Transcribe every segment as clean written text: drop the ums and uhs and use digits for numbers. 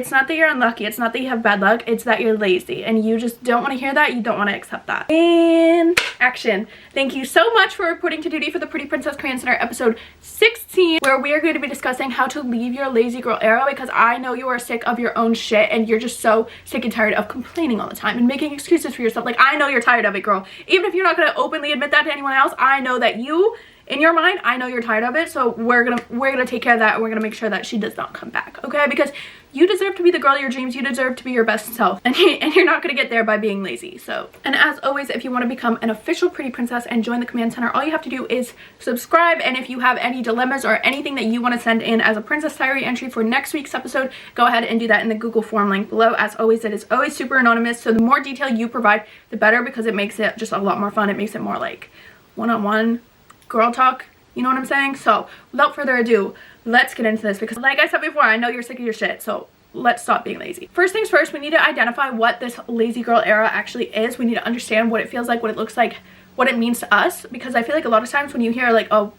It's not that you're unlucky. It's not that you have bad luck. It's that you're lazy, and you just don't want to hear that. You don't want to accept that. And action. Thank you so much for reporting to duty for the Pretty Princess Command Center episode 16, where we are going to be discussing how to leave your lazy girl era, because I know you are sick of your own shit and you're just so sick and tired of complaining all the time and making excuses for yourself. Like, I know you're tired of it, girl. Even if you're not going to openly admit that to anyone else, I know that you, in your mind, I know you're tired of it. So we're gonna take care of that, and we're gonna make sure that she does not come back, okay? Because you deserve to be the girl of your dreams. You deserve to be your best self, and you're not gonna get there by being lazy. So, and as always, if you want to become an official Pretty Princess and join the Command Center, all you have to do is subscribe. And if you have any dilemmas or anything that you want to send in as a Princess Diary entry for next week's episode, go ahead and do that in the Google form link below. As always, it is always super anonymous, so the more detail you provide, the better, because it makes it just a lot more fun. It makes it more like one-on-one girl talk. You know what I'm saying? So without further ado, let's get into this, because like I said before, I know you're sick of your shit, so let's stop being lazy. First things first, we need to identify what this lazy girl era actually is. We need to understand what it feels like, what it looks like, what it means to us, because I feel like a lot of times when you hear like, oh,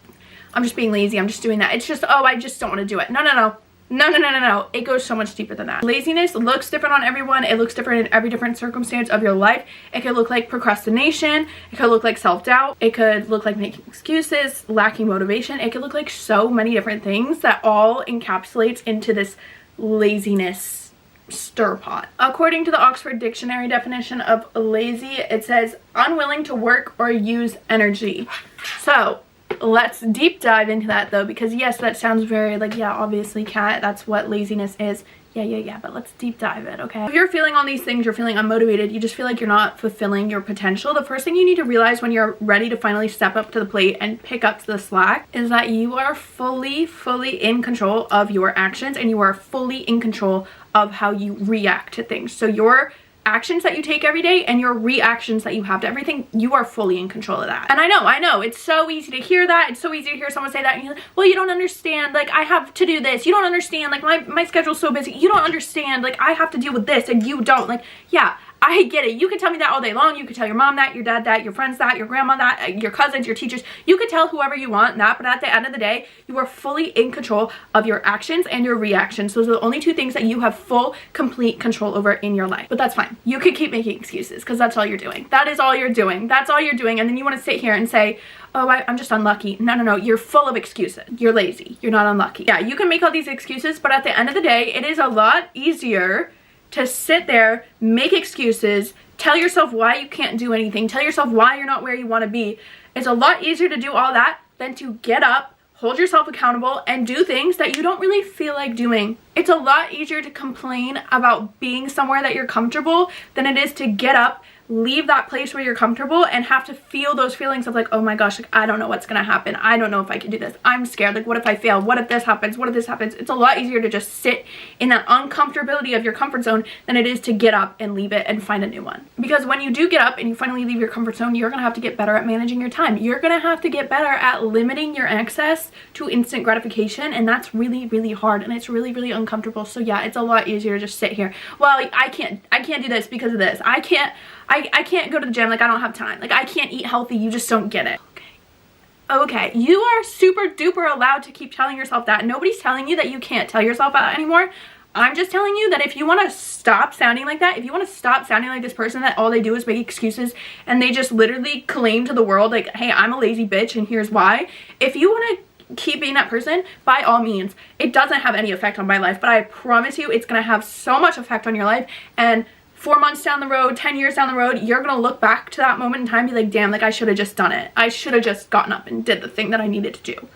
I'm just being lazy, I'm just doing that, it's just, oh, I just don't want to do it. No. It goes so much deeper than that. Laziness looks different on everyone. It looks different in every different circumstance of your life. It could look like procrastination. It could look like self-doubt. It could look like making excuses, lacking motivation. It could look like so many different things that all encapsulates into this laziness stir pot. According to the Oxford Dictionary definition of lazy, it says unwilling to work or use energy. So let's deep dive into that though, because yes, that sounds very like, yeah, obviously, Kat, that's what laziness is. Yeah, but let's deep dive it, okay? If you're feeling all these things, you're feeling unmotivated, you just feel like you're not fulfilling your potential, the first thing you need to realize when you're ready to finally step up to the plate and pick up the slack is that you are fully in control of your actions, and you are fully in control of how you react to things. So your actions that you take every day and your reactions that you have to everything, you are fully in control of that. And I know it's so easy to hear that. It's so easy to hear someone say that, and you're like, well, you don't understand, like, I have to do this. You don't understand, like, my schedule's so busy. You don't understand, like, I have to deal with this and you don't. Like, yeah, I get it. You can tell me that all day long. You could tell your mom that, your dad that, your friends that, your grandma that, your cousins, your teachers. You could tell whoever you want that, but at the end of the day, you are fully in control of your actions and your reactions. Those are the only two things that you have full, complete control over in your life. But that's fine. You could keep making excuses, because that's all you're doing. That is all you're doing. That's all you're doing. And then you want to sit here and say, oh, I'm just unlucky. No. You're full of excuses. You're lazy. You're not unlucky. Yeah, you can make all these excuses, but at the end of the day, it is a lot easier to sit there, make excuses, tell yourself why you can't do anything, tell yourself why you're not where you want to be. It's a lot easier to do all that than to get up, hold yourself accountable, and do things that you don't really feel like doing. It's a lot easier to complain about being somewhere that you're comfortable than it is to get up, leave that place where you're comfortable, and have to feel those feelings of like, oh my gosh, like, I don't know what's gonna happen. I don't know if I can do this. I'm scared. Like, what if I fail? What if this happens? What if this happens? It's a lot easier to just sit in that uncomfortability of your comfort zone than it is to get up and leave it and find a new one. Because when you do get up and you finally leave your comfort zone, you're gonna have to get better at managing your time. You're gonna have to get better at limiting your access to instant gratification, and that's really hard, and it's really uncomfortable. So yeah, it's a lot easier to just sit here. Well, I can't do this because of this. I can't go to the gym, like, I don't have time. Like, I can't eat healthy. You just don't get it. Okay, you are super duper allowed to keep telling yourself that. Nobody's telling you that you can't tell yourself that anymore. I'm just telling you that if you want to stop sounding like that, if you want to stop sounding like this person that all they do is make excuses and they just literally claim to the world like, hey, I'm a lazy bitch and here's why. If you want to keep being that person, by all means. It doesn't have any effect on my life, but I promise you it's going to have so much effect on your life. And 4 months down the road, 10 years down the road, you're gonna look back to that moment in time and be like, damn, like, I should have just done it. I should have just gotten up and did the thing that I needed to do.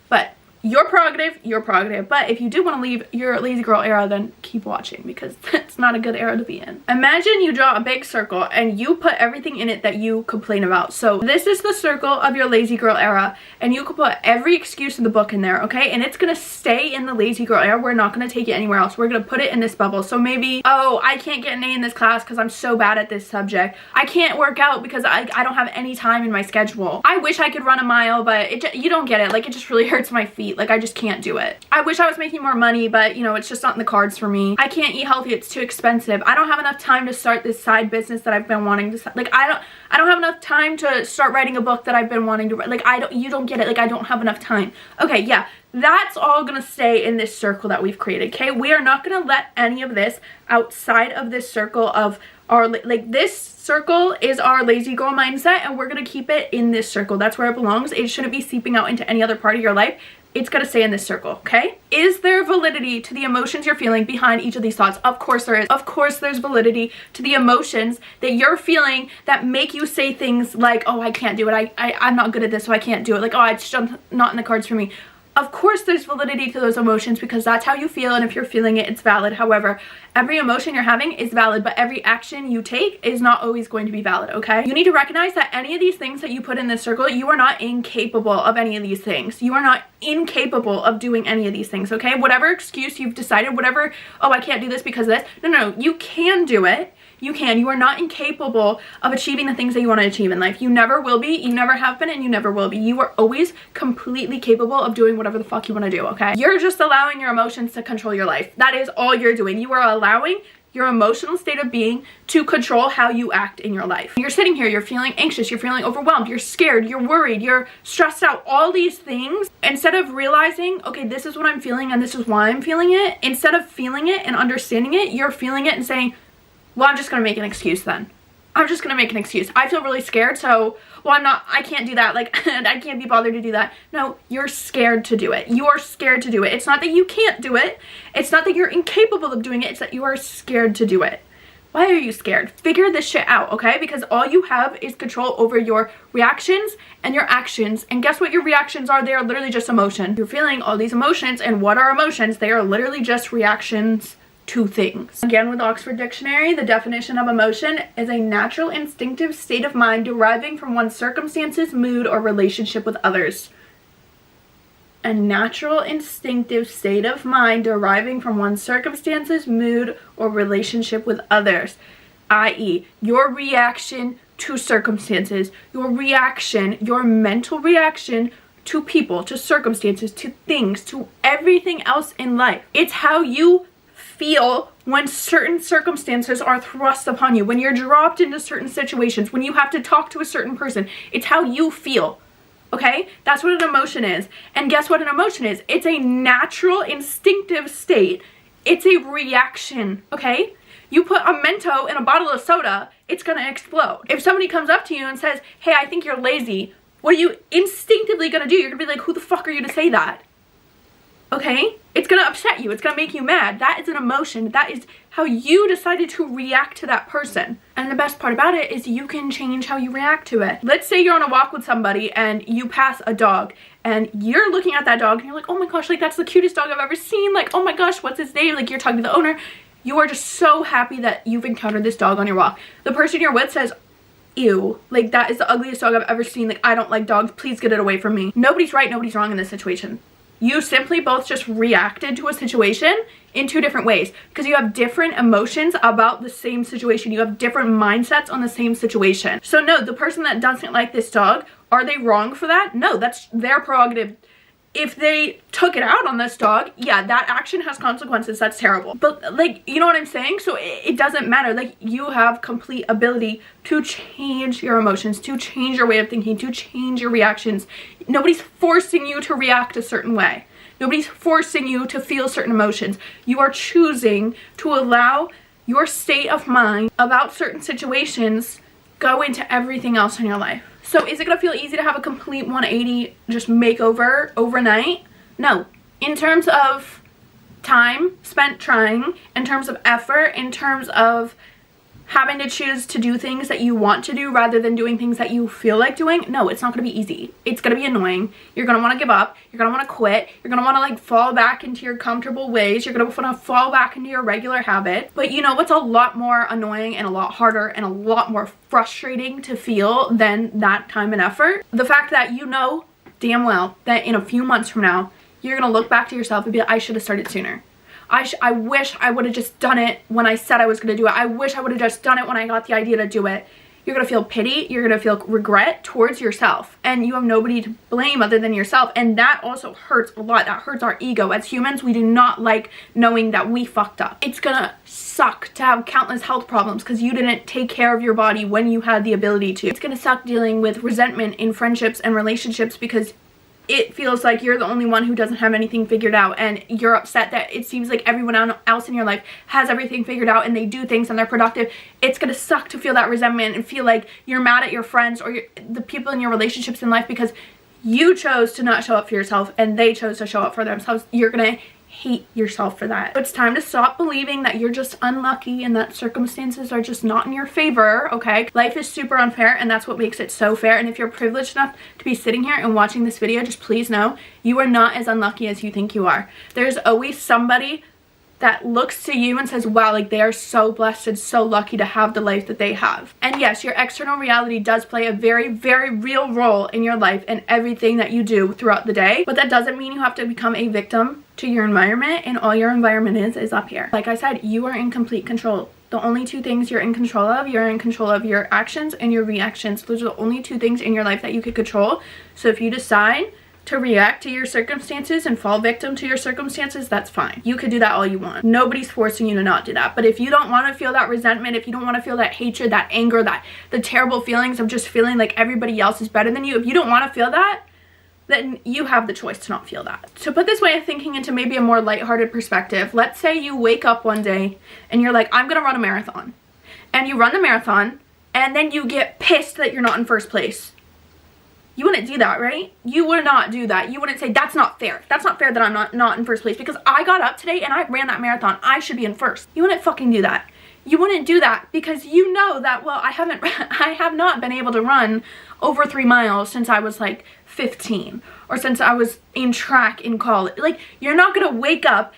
But your prerogative. But if you do want to leave your lazy girl era, then keep watching, because that's not a good era to be in. Imagine you draw a big circle and you put everything in it that you complain about. So this is the circle of your lazy girl era, and you can put every excuse in the book in there, okay? And it's gonna stay in the lazy girl era. We're not gonna take it anywhere else. We're gonna put it in this bubble. So maybe, oh, I can't get an A in this class because I'm so bad at this subject. I can't work out because I don't have any time in my schedule. I wish I could run a mile, but you don't get it. Like, it just really hurts my feet. Like, I just can't do it. I wish I was making more money, but, you know, it's just not in the cards for me. I can't eat healthy. It's too expensive. I don't have enough time to start this side business that I've been wanting to start. Like, I don't have enough time to start writing a book that I've been wanting to write. Like, you don't get it. Like, I don't have enough time. Okay, yeah, That's all gonna stay in this circle that we've created, okay? We are not gonna let any of this outside of this circle of our, like, this circle is our lazy girl mindset, and we're gonna keep it in this circle. That's where it belongs. It shouldn't be seeping out into any other part of your life. It's gonna stay in this circle, okay? Is there validity to the emotions you're feeling behind each of these thoughts? Of course there is. Of course there's validity to the emotions that you're feeling that make you say things like, oh, I can't do it. I'm not good at this, so I can't do it. Like, oh, it's just not in the cards for me. Of course there's validity to those emotions because that's how you feel, and if you're feeling it, it's valid. However, every emotion you're having is valid, but every action you take is not always going to be valid, okay? You need to recognize that any of these things that you put in this circle, you are not incapable of any of these things. You are not incapable of doing any of these things, okay? Whatever excuse you've decided, whatever, oh, I can't do this because of this. No, you can do it. You can. You are not incapable of achieving the things that you want to achieve in life. You never will be, you never have been, and you never will be. You are always completely capable of doing whatever the fuck you want to do, okay? You're just allowing your emotions to control your life. That is all you're doing. You are allowing your emotional state of being to control how you act in your life. You're sitting here, you're feeling anxious, you're feeling overwhelmed, you're scared, you're worried, you're stressed out, all these things. Instead of realizing, okay, this is what I'm feeling and this is why I'm feeling it, instead of feeling it and understanding it, you're feeling it and saying, well, I'm just gonna make an excuse then. I'm just gonna make an excuse. I feel really scared, so, well, I can't do that. Like, I can't be bothered to do that. No, you're scared to do it. You are scared to do it. It's not that you can't do it. It's not that you're incapable of doing it. It's that you are scared to do it. Why are you scared? Figure this shit out, okay? Because all you have is control over your reactions and your actions. And guess what your reactions are? They are literally just emotion. You're feeling all these emotions, and what are emotions? They are literally just reactions to things. Again, with Oxford Dictionary, the definition of emotion is a natural instinctive state of mind deriving from one's circumstances, mood, or relationship with others. A natural instinctive state of mind deriving from one's circumstances, mood, or relationship with others. I.e., your reaction to circumstances, your reaction, your mental reaction to people, to circumstances, to things, to everything else in life. It's how you feel when certain circumstances are thrust upon you, when you're dropped into certain situations, when you have to talk to a certain person. It's how you feel, okay? That's what an emotion is. And guess what an emotion is? It's a natural instinctive state. It's a reaction, okay? You put a Mento in a bottle of soda, it's gonna explode. If somebody comes up to you and says, hey, I think you're lazy, what are you instinctively gonna do? You're gonna be like, who the fuck are you to say that? Okay? It's gonna upset you. It's gonna make you mad. That is an emotion. That is how you decided to react to that person. And the best part about it is you can change how you react to it. Let's say you're on a walk with somebody and you pass a dog and you're looking at that dog and you're like, oh my gosh, like that's the cutest dog I've ever seen. Like, oh my gosh, what's his name? Like, you're talking to the owner. You are just so happy that you've encountered this dog on your walk. The person you're with says, ew, like that is the ugliest dog I've ever seen. Like, I don't like dogs. Please get it away from me. Nobody's right, nobody's wrong in this situation. You simply both just reacted to a situation in two different ways because you have different emotions about the same situation. You have different mindsets on the same situation. So no, the person that doesn't like this dog, are they wrong for that? No, that's their prerogative. If they took it out on this dog, yeah, that action has consequences. That's terrible. But like, you know what I'm saying? So it doesn't matter. Like, you have complete ability to change your emotions, to change your way of thinking, to change your reactions. Nobody's forcing you to react a certain way. Nobody's forcing you to feel certain emotions. You are choosing to allow your state of mind about certain situations go into everything else in your life. So is it gonna feel easy to have a complete 180 just makeover overnight? No. In terms of time spent trying, in terms of effort, in terms of having to choose to do things that you want to do rather than doing things that you feel like doing, no, it's not gonna be easy. It's gonna be annoying. You're gonna wanna give up. You're gonna wanna quit. You're gonna wanna like fall back into your comfortable ways. You're gonna wanna fall back into your regular habits. But you know what's a lot more annoying and a lot harder and a lot more frustrating to feel than that time and effort? The fact that you know damn well that in a few months from now, you're gonna look back to yourself and be like, I should have started sooner. I wish I would have just done it when I said I was going to do it. I wish I would have just done it when I got the idea to do it. You're going to feel pity. You're going to feel regret towards yourself. And you have nobody to blame other than yourself. And that also hurts a lot. That hurts our ego. As humans, we do not like knowing that we fucked up. It's going to suck to have countless health problems because you didn't take care of your body when you had the ability to. It's going to suck dealing with resentment in friendships and relationships because it feels like you're the only one who doesn't have anything figured out, and you're upset that it seems like everyone else in your life has everything figured out and they do things and they're productive. It's gonna suck to feel that resentment and feel like you're mad at your friends or the people in your relationships in life because you chose to not show up for yourself and they chose to show up for themselves. You're gonna hate yourself for that. It's time to stop believing that you're just unlucky and that circumstances are just not in your favor, okay? Life is super unfair, and that's what makes it so fair. And if you're privileged enough to be sitting here and watching this video, just please know you are not as unlucky as you think you are. There's always somebody that looks to you and says, wow, like they are so blessed and so lucky to have the life that they have. And yes, your external reality does play a very, very real role in your life and everything that you do throughout the day, but that doesn't mean you have to become a victim to your environment, and all your environment is up here. Like I said, you are in complete control. The only two things you're in control of, you're in control of your actions and your reactions. Those are the only two things in your life that you could control. So if you decide to react to your circumstances and fall victim to your circumstances, that's fine. You could do that all you want. Nobody's forcing you to not do that. But if you don't want to feel that resentment, if you don't want to feel that hatred, that anger, the terrible feelings of just feeling like everybody else is better than you, if you don't want to feel that, then you have the choice to not feel that. To put this way of thinking into maybe a more lighthearted perspective, let's say you wake up one day and you're like, I'm gonna run a marathon. And you run the marathon and then you get pissed that you're not in first place. You wouldn't do that, right? You would not do that. You wouldn't say, that's not fair. That's not fair that I'm not in first place because I got up today and I ran that marathon. I should be in first. You wouldn't fucking do that. You wouldn't do that because you know that, well, I have not been able to run over 3 miles since I was like 15 or since I was in track in college. Like, you're not gonna wake up,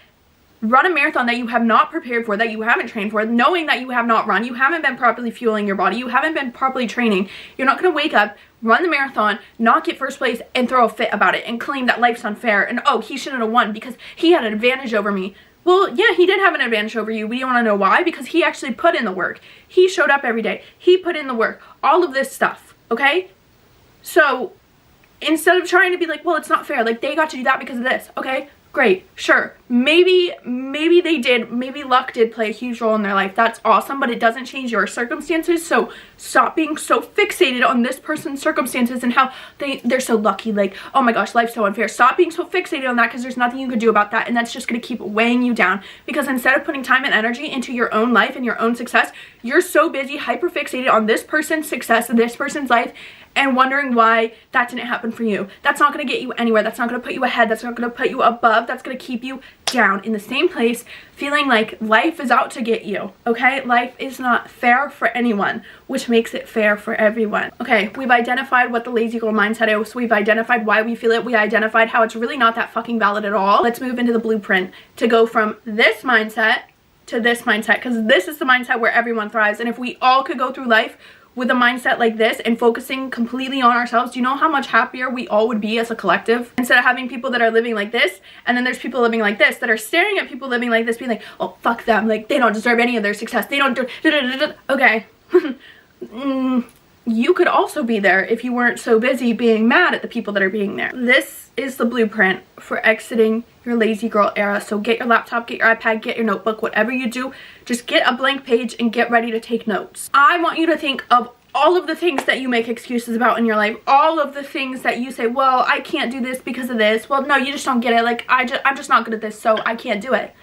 run a marathon that you have not prepared for, that you haven't trained for, knowing that you have not run, you haven't been properly fueling your body, you haven't been properly training. You're not gonna wake up, run the marathon, not get first place, and throw a fit about it and claim that life's unfair and, oh, he shouldn't have won because he had an advantage over me. Well, yeah, he did have an advantage over you. We don't want to know why, because he actually put in the work. He showed up every day. He put in the work. All of this stuff, okay? So instead of trying to be like, well, it's not fair, like they got to do that because of this, okay? Great, sure. Maybe they did, maybe luck did play a huge role in their life. That's awesome, but it doesn't change your circumstances. So stop being so fixated on this person's circumstances and how they're so lucky. Like, oh my gosh, life's so unfair. Stop being so fixated on that because there's nothing you can do about that. And that's just going to keep weighing you down. Because instead of putting time and energy into your own life and your own success, you're so busy hyper fixated on this person's success and this person's life and wondering why that didn't happen for you. That's not going to get you anywhere. That's not going to put you ahead. That's not going to put you above. That's going to keep you down in the same place, feeling like life is out to get you, okay? Life is not fair for anyone, which makes it fair for everyone. Okay, we've identified what the lazy girl mindset is. We've identified why we feel it. We identified how it's really not that fucking valid at all. Let's move into the blueprint to go from this mindset to this mindset, because this is the mindset where everyone thrives. And if we all could go through life with a mindset like this and focusing completely on ourselves, do you know how much happier we all would be as a collective? Instead of having people that are living like this, and then there's people living like this that are staring at people living like this being like, oh, fuck them, like they don't deserve any of their success, they don't do okay. You could also be there if you weren't so busy being mad at the people that are being there. This is the blueprint for exiting your lazy girl era. So get your laptop, get your iPad, get your notebook, whatever you do, just get a blank page and get ready to take notes. I want you to think of all of the things that you make excuses about in your life, all of the things that you say, well, I can't do this because of this. Well, no, you just don't get it. Like, I'm just not good at this, so I can't do it.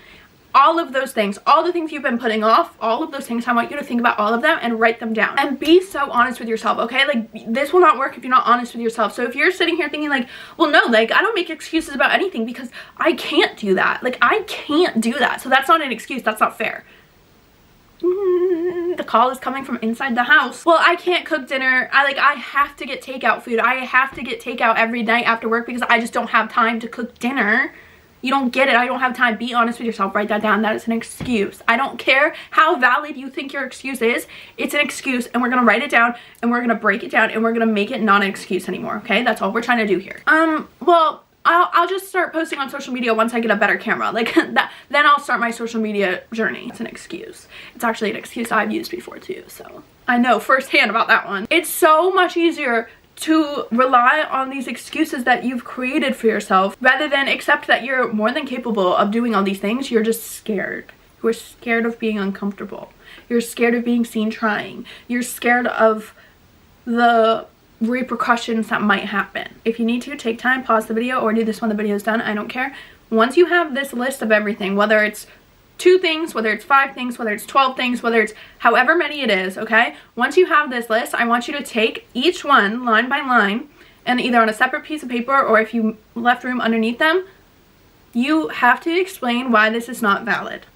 All of those things, all the things you've been putting off, all of those things, I want you to think about all of them and write them down. And be so honest with yourself, okay? Like, this will not work if you're not honest with yourself. So if you're sitting here thinking like, well, no, like, I don't make excuses about anything because I can't do that. Like, I can't do that. So that's not an excuse. That's not fair. The call is coming from inside the house. Well, I can't cook dinner. I have to get takeout food. I have to get takeout every night after work because I just don't have time to cook dinner. You don't get it. I don't have time. Be honest with yourself. Write that down. That is an excuse. I don't care how valid you think your excuse is. It's an excuse, and we're going to write it down, and we're going to break it down, and we're going to make it not an excuse anymore, okay? That's all we're trying to do here. Well, I'll just start posting on social media once I get a better camera. Like, that, then I'll start my social media journey. It's an excuse. It's actually an excuse I've used before, too, so I know firsthand about that one. It's so much easier to rely on these excuses that you've created for yourself rather than accept that you're more than capable of doing all these things. You're just scared. You're scared of being uncomfortable. You're scared of being seen trying. You're scared of the repercussions that might happen. If you need to, take time, pause the video, or do this when the video is done. I don't care. Once you have this list of everything, whether it's 2 things, whether it's 5 things, whether it's 12 things, whether it's however many it is, okay? Once you have this list, I want you to take each one line by line, and either on a separate piece of paper or if you left room underneath them, you have to explain why this is not valid.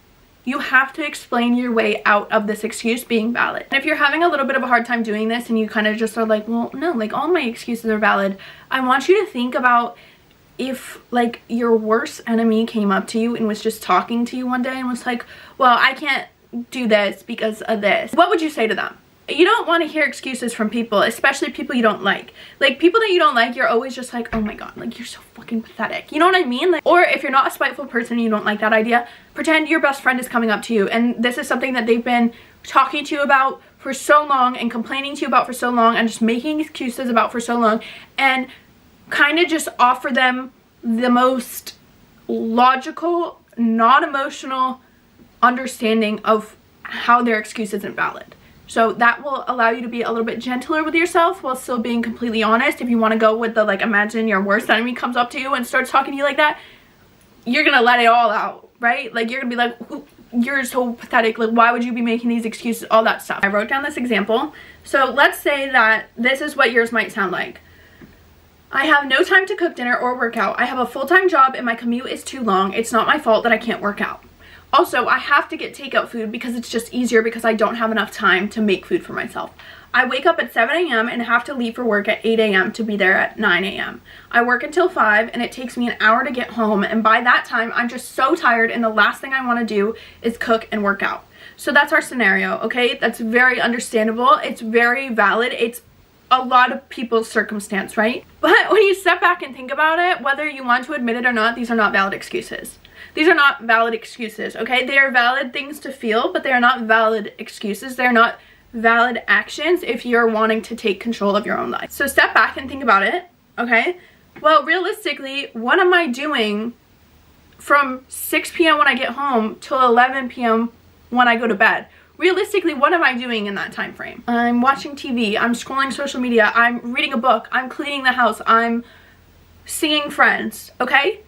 You have to explain your way out of this excuse being valid. And if you're having a little bit of a hard time doing this and you kind of just are like, well, no, like all my excuses are valid, I want you to think about if like your worst enemy came up to you and was just talking to you one day and was like, well, I can't do this because of this. What would you say to them? You don't want to hear excuses from people, especially people you don't like. Like people that you don't like, you're always just like, oh my god, like you're so fucking pathetic. You know what I mean? Like, or if you're not a spiteful person and you don't like that idea, pretend your best friend is coming up to you and this is something that they've been talking to you about for so long and complaining to you about for so long and just making excuses about for so long, and kind of just offer them the most logical, non-emotional understanding of how their excuse isn't valid. So that will allow you to be a little bit gentler with yourself while still being completely honest. If you want to go with the, like, imagine your worst enemy comes up to you and starts talking to you like that, you're gonna let it all out, right? Like, you're gonna be like, you're so pathetic, like, why would you be making these excuses, all that stuff. I wrote down this example. So let's say that this is what yours might sound like. I have no time to cook dinner or work out. I have a full-time job and my commute is too long. It's not my fault that I can't work out. Also, I have to get takeout food because it's just easier because I don't have enough time to make food for myself. I wake up at 7 a.m. and have to leave for work at 8 a.m. to be there at 9 a.m. I work until 5 and it takes me an hour to get home, and by that time I'm just so tired and the last thing I want to do is cook and work out. So that's our scenario, okay? That's very understandable. It's very valid. It's a lot of people's circumstance, right? But when you step back and think about it, whether you want to admit it or not, these are not valid excuses. These are not valid excuses, okay? They are valid things to feel, but they are not valid excuses. They're not valid actions if you're wanting to take control of your own life. So step back and think about it, okay? Well, realistically, what am I doing from 6 p.m. when I get home till 11 p.m. when I go to bed? Realistically, what am I doing in that time frame? I'm watching TV, I'm scrolling social media, I'm reading a book, I'm cleaning the house, I'm seeing friends, okay?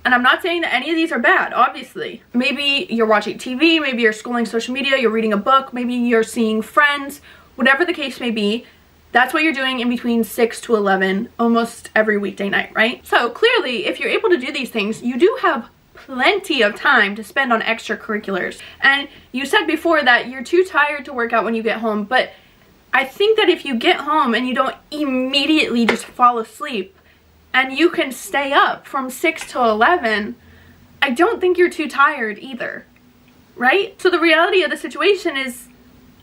And I'm not saying that any of these are bad, obviously. Maybe you're watching TV, maybe you're scrolling social media, you're reading a book, maybe you're seeing friends, whatever the case may be, that's what you're doing in between 6 to 11 almost every weekday night, right? So clearly, if you're able to do these things, you do have plenty of time to spend on extracurriculars. And you said before that you're too tired to work out when you get home, but I think that if you get home and you don't immediately just fall asleep and you can stay up from 6 to 11, I don't think you're too tired either, right? So the reality of the situation is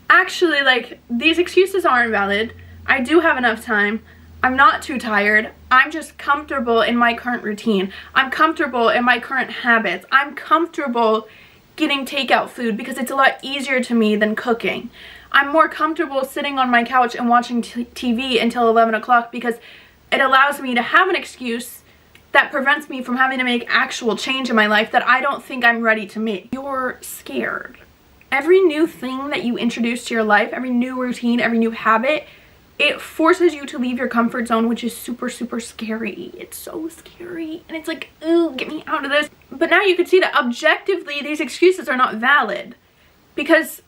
actually, like, these excuses aren't valid. I do have enough time. I'm not too tired. I'm just comfortable in my current routine. I'm comfortable in my current habits. I'm comfortable getting takeout food because it's a lot easier to me than cooking. I'm more comfortable sitting on my couch and watching TV until 11 o'clock because it allows me to have an excuse that prevents me from having to make actual change in my life that I don't think I'm ready to make. You're scared. Every new thing that you introduce to your life, every new routine, every new habit, it forces you to leave your comfort zone, which is super, super scary. It's so scary. And it's like, ooh, get me out of this. But now you can see that objectively, these excuses are not valid. Because,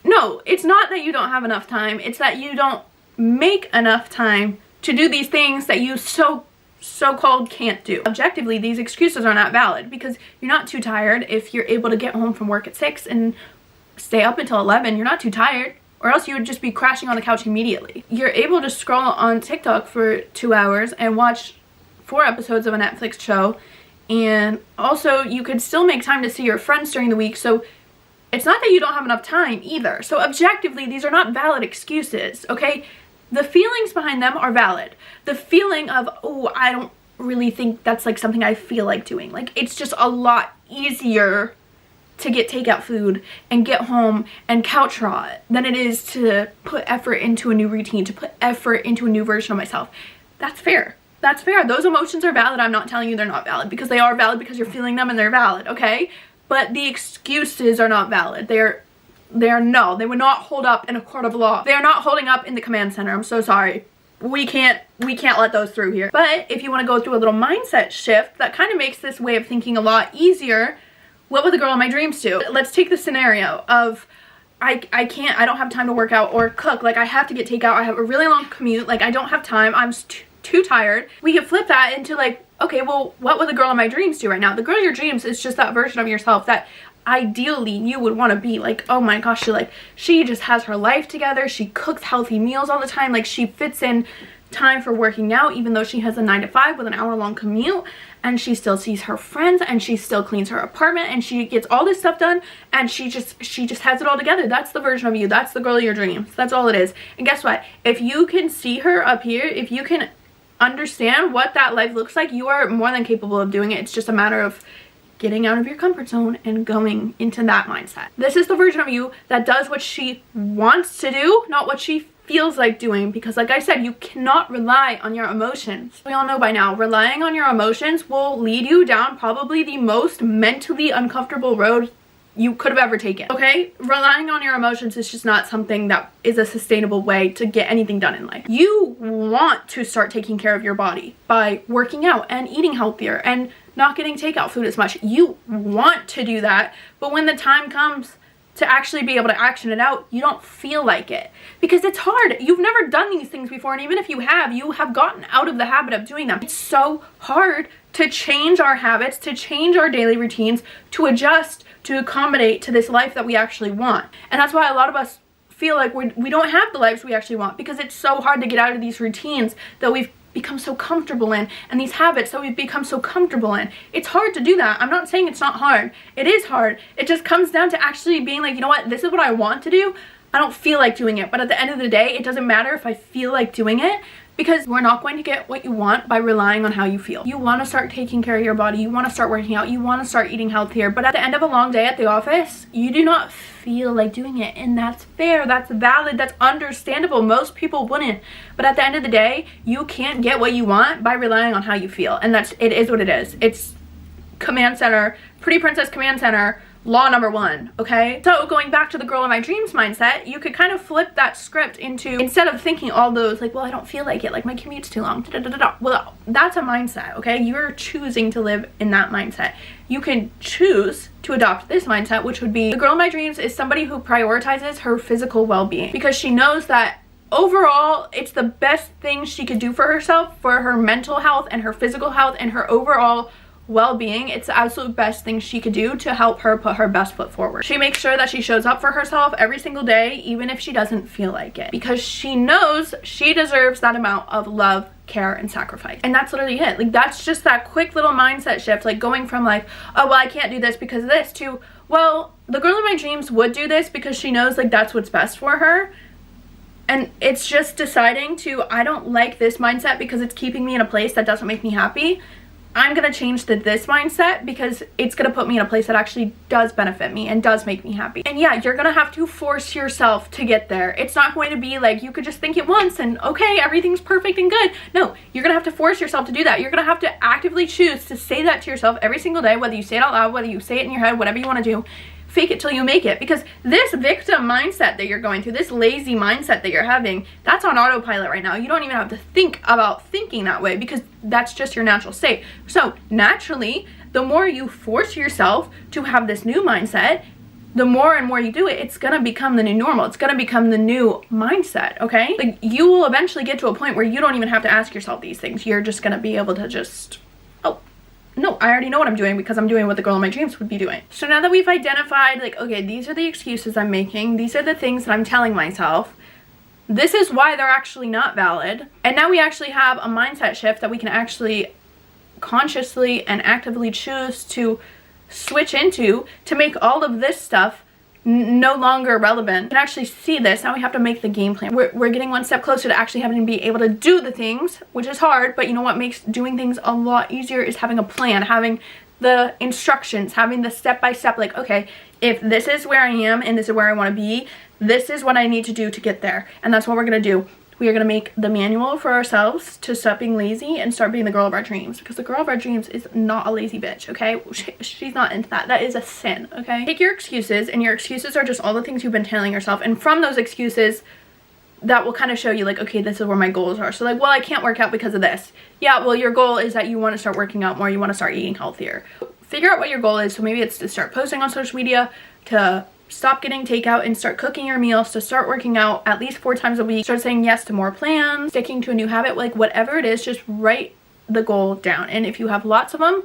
no, it's not that you don't have enough time. It's that you don't make enough time to do these things that you so-called can't do. Objectively, these excuses are not valid because you're not too tired. If you're able to get home from work at 6 and stay up until 11, you're not too tired. Or else you would just be crashing on the couch immediately. You're able to scroll on TikTok for 2 hours and watch 4 episodes of a Netflix show. And also, you could still make time to see your friends during the week. So it's not that you don't have enough time either. So objectively, these are not valid excuses, okay? The feelings behind them are valid. The feeling of, oh, I don't really think that's like something I feel like doing. Like, it's just a lot easier to get takeout food and get home and couch raw than it is to put effort into a new routine, to put effort into a new version of myself. That's fair. That's fair. Those emotions are valid. I'm not telling you they're not valid because they are valid because you're feeling them and they're valid, okay? But the excuses are not valid. They are no. They would not hold up in a court of law. They are not holding up in the command center. I'm so sorry. we can't let those through here. But if you want to go through a little mindset shift that kind of makes this way of thinking a lot easier, what would the girl in my dreams do? Let's take the scenario of I don't have time to work out or cook. Like, I have to get takeout. I have a really long commute. Like, I don't have time. I'm too tired. We can flip that into like, okay, well, what would the girl in my dreams do right now? The girl in your dreams is just that version of yourself that ideally you would want to be. Like, oh my gosh, she just has her life together. She cooks healthy meals all the time. Like, she fits in time for working out even though she has a 9 to 5 with an hour-long commute, and she still sees her friends, and she still cleans her apartment, and she gets all this stuff done, and she just has it all together. That's the version of you. That's the girl of your dreams. That's all it is. And guess what? If you can see her up here, if you can understand what that life looks like, you are more than capable of doing it. It's just a matter of getting out of your comfort zone and going into that mindset. This is the version of you that does what she wants to do, not what she feels like doing, because like I said, you cannot rely on your emotions. We all know by now, relying on your emotions will lead you down probably the most mentally uncomfortable road you could have ever taken. Okay, relying on your emotions is just not something that is a sustainable way to get anything done in life. You want to start taking care of your body by working out and eating healthier and not getting takeout food as much. You want to do that, but when the time comes to actually be able to action it out, you don't feel like it because it's hard. You've never done these things before, and even if you have gotten out of the habit of doing them. It's so hard to change our habits, to change our daily routines, to adjust, to accommodate to this life that we actually want. And that's why a lot of us feel like we don't have the lives we actually want, because it's so hard to get out of these routines that we've become so comfortable in, and these habits that we've become so comfortable in. It's hard to do that. I'm not saying it's not hard. It is hard. It just comes down to actually being like, you know what, this is what I want to do. I don't feel like doing it, but at the end of the day, it doesn't matter if I feel like doing it, because we're not going to get what you want by relying on how you feel. You want to start taking care of your body. You want to start working out. You want to start eating healthier. But at the end of a long day at the office, you do not feel like doing it. And that's fair. That's valid. That's understandable. Most people wouldn't. But at the end of the day, you can't get what you want by relying on how you feel. And it is what it is. It's command center, Pretty Princess Command Center, law number 1, okay? So going back to the girl in my dreams mindset, you could kind of flip that script into, instead of thinking all those like, well, I don't feel like it, like my commute's too long, well, that's a mindset, okay? You're choosing to live in that mindset. You can choose to adopt this mindset, which would be, the girl in my dreams is somebody who prioritizes her physical well-being, because she knows that overall it's the best thing she could do for herself, for her mental health and her physical health and her overall well-being. It's the absolute best thing she could do to help her put her best foot forward. She makes sure that she shows up for herself every single day, even if she doesn't feel like it, because she knows she deserves that amount of love, care, and sacrifice. And that's literally it. Like, that's just that quick little mindset shift, like going from like, oh, well, I can't do this because of this, to, well, the girl in my dreams would do this because she knows like that's what's best for her. And it's just deciding to, I don't like this mindset because it's keeping me in a place that doesn't make me happy. I'm going to change to this mindset because it's going to put me in a place that actually does benefit me and does make me happy. And yeah, you're going to have to force yourself to get there. It's not going to be like you could just think it once and okay, everything's perfect and good. No, you're going to have to force yourself to do that. You're going to have to actively choose to say that to yourself every single day, whether you say it out loud, whether you say it in your head, whatever you want to do. Fake it till you make it, because this victim mindset that you're going through, this lazy mindset that you're having, that's on autopilot right now. You don't even have to think about thinking that way, because that's just your natural state. So naturally, the more you force yourself to have this new mindset, the more and more you do it, it's gonna become the new normal. It's gonna become the new mindset, okay? Like, you will eventually get to a point where you don't even have to ask yourself these things. You're just gonna be able to just, oh, no, I already know what I'm doing because I'm doing what the girl in my dreams would be doing. So now that we've identified, like, okay, these are the excuses I'm making, these are the things that I'm telling myself, this is why they're actually not valid, and now we actually have a mindset shift that we can actually consciously and actively choose to switch into to make all of this stuff no longer relevant. We can actually see this. Now we have to make the game plan. We're getting one step closer to actually having to be able to do the things, which is hard, but you know what makes doing things a lot easier is having a plan, having the instructions, having the step-by-step, like, okay, if this is where I am and this is where I want to be, this is what I need to do to get there. And that's what we're going to do. We are going to make the manual for ourselves to stop being lazy and start being the girl of our dreams, because the girl of our dreams is not a lazy bitch, okay? She's not into that. That is a sin, okay? Take your excuses, and your excuses are just all the things you've been telling yourself, and from those excuses, that will kind of show you like, okay, this is where my goals are. So like, well, I can't work out because of this. Yeah, well, your goal is that you want to start working out more, you want to start eating healthier. Figure out what your goal is. So maybe it's to start posting on social media, to stop getting takeout and start cooking your meals, to start working out at least 4 times a week, start saying yes to more plans, sticking to a new habit, like whatever it is, just write the goal down. And if you have lots of them,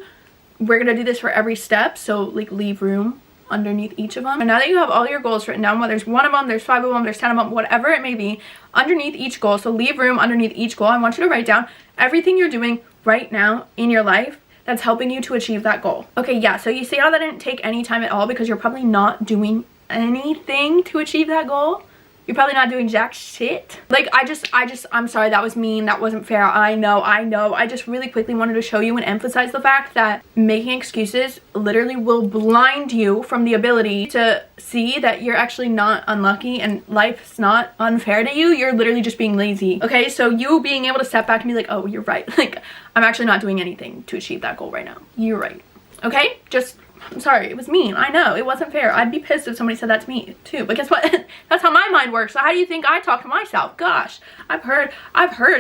we're gonna do this for every step, so like leave room underneath each of them. And now that you have all your goals written down, whether there's 1 of them, there's 5 of them, there's 10 of them, whatever it may be, underneath each goal, so leave room underneath each goal, I want you to write down everything you're doing right now in your life that's helping you to achieve that goal. Okay, yeah, so you see how that didn't take any time at all because you're probably not doing anything to achieve that goal. You're probably not doing jack shit. Like, I'm sorry, that was mean, that wasn't fair, I know. I just really quickly wanted to show you and emphasize the fact that making excuses literally will blind you from the ability to see that you're actually not unlucky and life's not unfair to you. You're literally just being lazy. Okay, so you being able to step back and be like, oh, you're right. Like, I'm actually not doing anything to achieve that goal right now. You're right. Okay, I'm sorry, it was mean. I know, it wasn't fair. I'd be pissed if somebody said that to me too. But guess what? That's how my mind works. So how do you think I talk to myself? Gosh, I've heard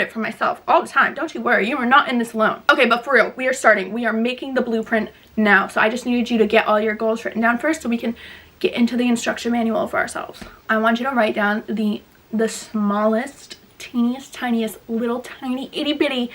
it from myself all the time. Don't you worry, you are not in this alone. Okay, but for real, we are starting. We are making the blueprint now. So I just needed you to get all your goals written down first so we can get into the instruction manual for ourselves. I want you to write down the smallest, teeniest, tiniest, little tiny itty bitty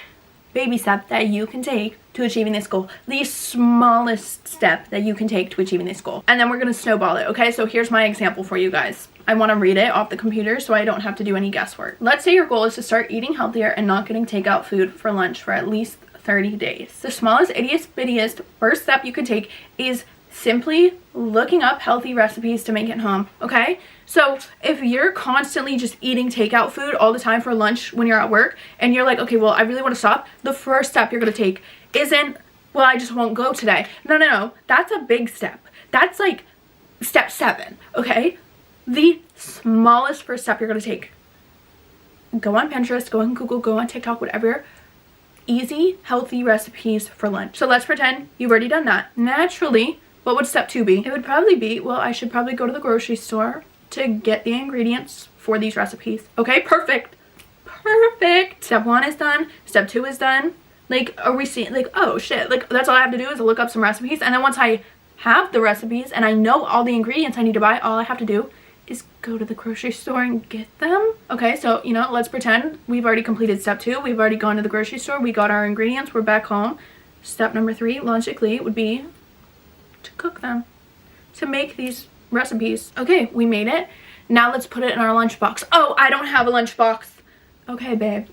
baby step that you can take to achieving this goal. The smallest step that you can take to achieving this goal. And then we're gonna snowball it, okay? So here's my example for you guys. I wanna read it off the computer so I don't have to do any guesswork. Let's say your goal is to start eating healthier and not getting takeout food for lunch for at least 30 days. The smallest, ittiest, bittiest first step you can take is simply looking up healthy recipes to make at home, okay? So if you're constantly just eating takeout food all the time for lunch when you're at work and you're like, okay, well, I really want to stop, the first step you're going to take isn't, well, I just won't go today. No. That's a big step. That's like step 7, okay? The smallest first step you're going to take. Go on Pinterest, go on Google, go on TikTok, whatever. Easy, healthy recipes for lunch. So let's pretend you've already done that. Naturally, what would step 2 be? It would probably be, well, I should probably go to the grocery store to get the ingredients for these recipes. Okay, perfect. Step 1 is done. Step 2 is done. Like, are we seeing, like, oh shit, like that's all I have to do is look up some recipes, and then once I have the recipes and I know all the ingredients I need to buy, all I have to do is go to the grocery store and get them. Okay, so, you know, let's pretend we've already completed step 2. We've already gone to the grocery store. We got our ingredients. We're back home. Step number 3, logically, would be to cook them, to make these recipes. Okay, we made it. Now let's put it in our lunchbox. Oh, I don't have a lunchbox. Okay, babe.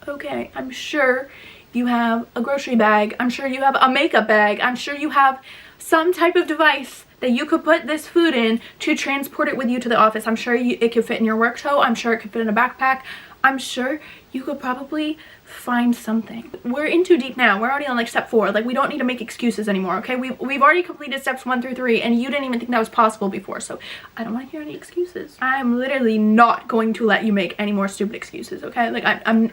Okay, I'm sure you have a grocery bag. I'm sure you have a makeup bag. I'm sure you have some type of device that you could put this food in to transport it with you to the office. I'm sure it could fit in your work tote. I'm sure it could fit in a backpack. I'm sure you could probably find something. We're in too deep now. We're already on like step 4. Like, we don't need to make excuses anymore, okay? We've already completed steps 1 through 3 and you didn't even think that was possible before, so I don't want to hear any excuses. I'm literally not going to let you make any more stupid excuses, okay? Like,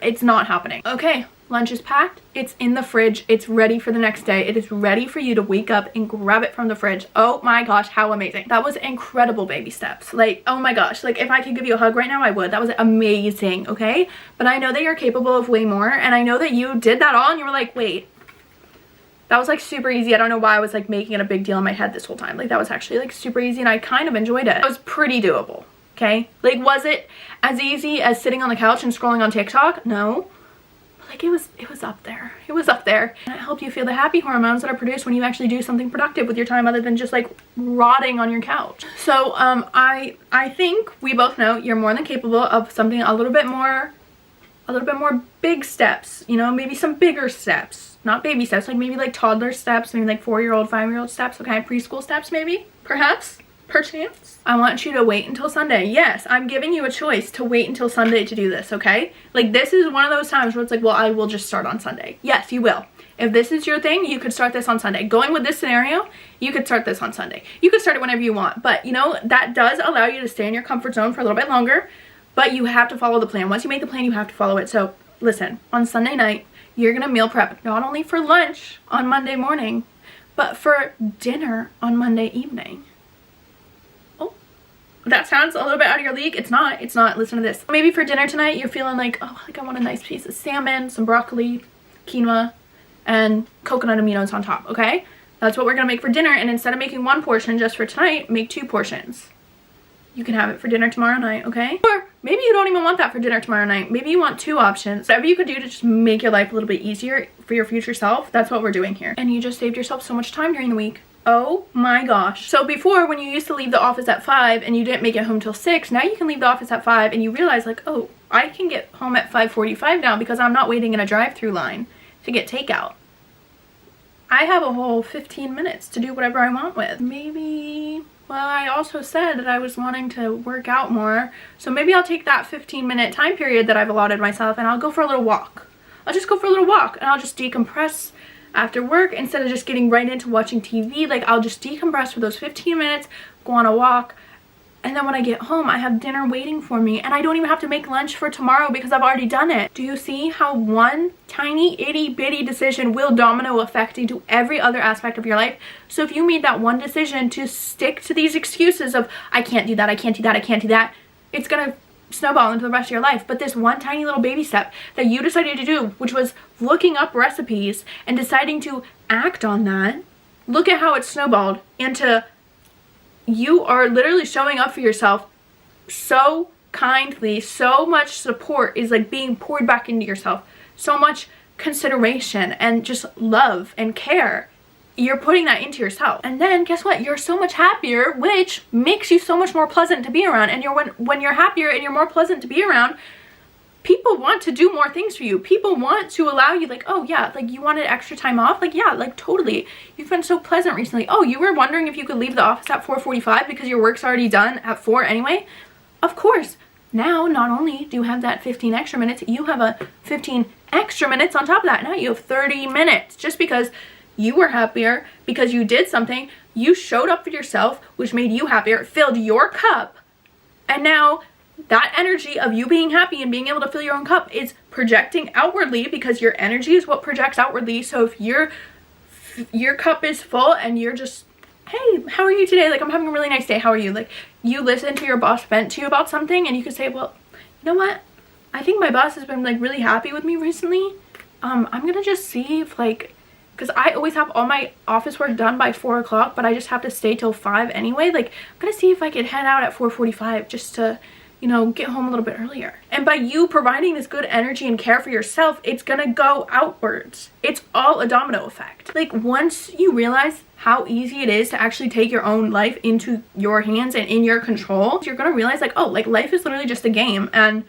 it's not happening. Okay, lunch is packed. It's in the fridge. It's ready for the next day. It is ready for you to wake up and grab it from the fridge. Oh my gosh, how amazing. That was incredible baby steps. Like, oh my gosh, like if I could give you a hug right now, I would. That was amazing, okay? But I know that you're capable of way more, and I know that you did that all and you were like, wait, that was like super easy. I don't know why I was like making it a big deal in my head this whole time. Like, that was actually like super easy and I kind of enjoyed it. It was pretty doable, okay? Like, was it as easy as sitting on the couch and scrolling on TikTok? No. Like, it was up there. It was up there. And it helped you feel the happy hormones that are produced when you actually do something productive with your time other than just like rotting on your couch. So I think we both know you're more than capable of something a little bit more big steps, you know, maybe some bigger steps, not baby steps, like maybe like toddler steps, maybe like 4-year-old, 5-year-old steps, okay, preschool steps maybe, perhaps. Perchance. I want you to wait until Sunday. Yes, I'm giving you a choice to wait until Sunday to do this, okay? Like, this is one of those times where it's like, well, I will just start on Sunday. Yes, you will. If this is your thing, you could start this on Sunday. Going with this scenario, you could start this on Sunday. You could start it whenever you want, but you know, that does allow you to stay in your comfort zone for a little bit longer, but you have to follow the plan. Once you make the plan, you have to follow it. So listen, on Sunday night, you're gonna meal prep not only for lunch on Monday morning, but for dinner on Monday evening. that sounds a little bit out of your league. It's not. It's not. Listen to this. Maybe for dinner tonight, you're feeling like, oh, like I want a nice piece of salmon, some broccoli, quinoa, and coconut aminos on top, okay? That's what we're gonna make for dinner, and instead of making one portion just for tonight, make 2 portions. You can have it for dinner tomorrow night, okay? Or maybe you don't even want that for dinner tomorrow night. Maybe you want 2 options. Whatever you could do to just make your life a little bit easier for your future self, that's what we're doing here. And you just saved yourself so much time during the week. Oh my gosh. So before, when you used to leave the office at 5 and you didn't make it home till 6, now you can leave the office at 5 and you realize like, oh, I can get home at 5:45 now because I'm not waiting in a drive-through line to get takeout. I have a whole 15 minutes to do whatever I want with. Maybe, well, I also said that I was wanting to work out more, so maybe I'll take that 15-minute time period that I've allotted myself and I'll go for a little walk. I'll just go for a little walk and I'll just decompress after work instead of just getting right into watching TV. Like, I'll just decompress for those 15 minutes, go on a walk, and then when I get home, I have dinner waiting for me, and I don't even have to make lunch for tomorrow because I've already done it. Do you see how one tiny itty-bitty decision will domino effect into every other aspect of your life? So if you made that one decision to stick to these excuses of, I can't do that, I can't do that, I can't do that, it's gonna snowball into the rest of your life. But this one tiny little baby step that you decided to do, which was looking up recipes and deciding to act on that, look at how it snowballed into, you are literally showing up for yourself so kindly. So much support is like being poured back into yourself. So much consideration and just love and care. You're putting that into yourself. And then guess what? You're so much happier, which makes you so much more pleasant to be around. And when you're happier and you're more pleasant to be around, people want to do more things for you. People want to allow you, like, oh yeah, like you wanted extra time off? Like, yeah, like totally. You've been so pleasant recently. Oh, you were wondering if you could leave the office at 4:45 because your work's already done at 4 anyway? Of course. Now, not only do you have that 15 extra minutes, you have a 15 extra minutes on top of that. Now you have 30 minutes just because you were happier, because you did something, you showed up for yourself, which made you happier, filled your cup, and now that energy of you being happy and being able to fill your own cup is projecting outwardly because your energy is what projects outwardly. So if your cup is full and you're just, hey, how are you today? Like, I'm having a really nice day. How are you? Like, you listen to your boss vent to you about something and you could say, well, you know what? I think my boss has been like really happy with me recently. I'm gonna just see if like, because I always have all my office work done by 4 o'clock, but I just have to stay till 5 anyway. Like, I'm gonna see if I could head out at 4:45 just to, you know, get home a little bit earlier. And by you providing this good energy and care for yourself, it's gonna go outwards. It's all a domino effect. Like, once you realize how easy it is to actually take your own life into your hands and in your control, you're gonna realize like, oh, like life is literally just a game. And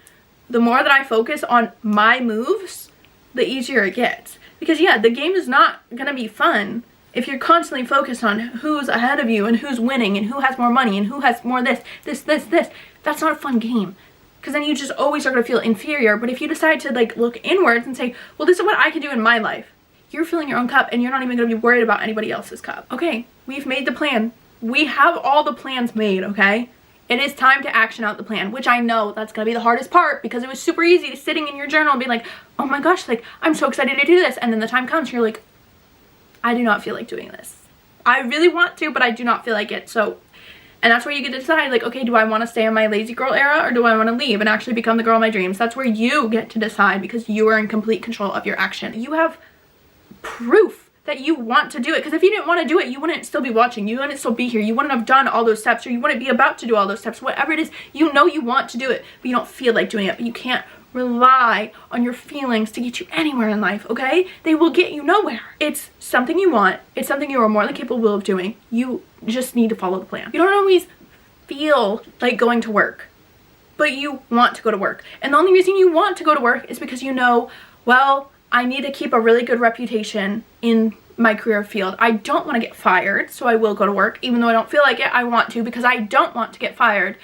the more that I focus on my moves, the easier it gets. Because yeah, the game is not gonna be fun if you're constantly focused on who's ahead of you and who's winning and who has more money and who has more this. That's not a fun game, because then you just always are going to feel inferior. But if you decide to like look inwards and say, well, this is what I can do in my life, you're filling your own cup and you're not even going to be worried about anybody else's cup. Okay, we've made the plan. We have all the plans made, okay? It is time to action out the plan, which I know that's going to be the hardest part because it was super easy to sitting in your journal and be like, oh my gosh, like I'm so excited to do this. And then the time comes, you're like, I do not feel like doing this. I really want to, but I do not feel like it. So, and that's where you get to decide, like, okay, do I want to stay in my lazy girl era or do I want to leave and actually become the girl of my dreams? That's where you get to decide because you are in complete control of your action. You have proof that you want to do it, because if you didn't want to do it, you wouldn't still be watching. You wouldn't still be here. You wouldn't have done all those steps, or you wouldn't be about to do all those steps. Whatever it is, you know you want to do it, but you don't feel like doing it. But you can't rely on your feelings to get you anywhere in life, okay? They will get you nowhere. It's something you want. It's something you are more than capable of doing. You just need to follow the plan. You don't always feel like going to work, but you want to go to work. And the only reason you want to go to work is because you know, well, I need to keep a really good reputation in my career field. I don't want to get fired, so I will go to work. Even though I don't feel like it, I want to, because I don't want to get fired.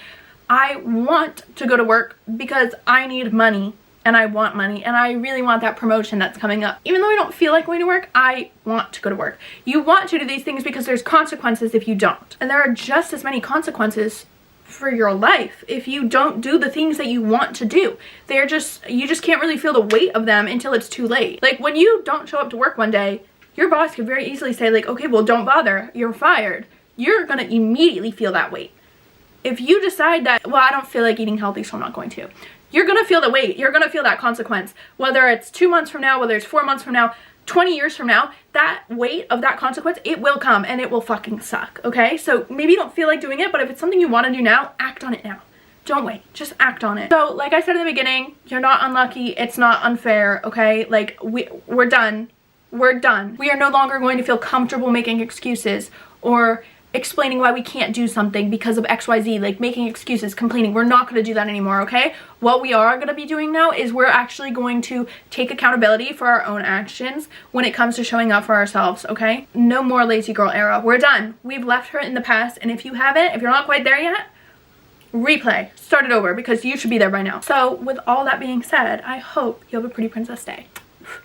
I want to go to work because I need money and I want money and I really want that promotion that's coming up. Even though I don't feel like going to work, I want to go to work. You want to do these things because there's consequences if you don't. And there are just as many consequences for your life if you don't do the things that you want to do. You just can't really feel the weight of them until it's too late. Like when you don't show up to work one day, your boss could very easily say like, okay, well, don't bother, you're fired. You're gonna immediately feel that weight. if you decide that, well, I don't feel like eating healthy, so I'm not going to, you're gonna feel the weight. You're gonna feel that consequence. Whether it's 2 months from now, whether it's 4 months from now, 20 years from now, that weight of that consequence, it will come and it will fucking suck, okay? So maybe you don't feel like doing it, but if it's something you want to do now, act on it now. Don't wait, just act on it. So like I said in the beginning, you're not unlucky, it's not unfair, okay? Like we're done. We're done. We are no longer going to feel comfortable making excuses or explaining why we can't do something because of XYZ, like making excuses, complaining. We're not going to do that anymore, okay? What we are going to be doing now is we're actually going to take accountability for our own actions when it comes to showing up for ourselves, okay? No more lazy girl era. We're done. We've left her in the past, and if you haven't, if you're not quite there yet, replay, start it over, because you should be there by now. So with all that being said, I hope you have a pretty princess day.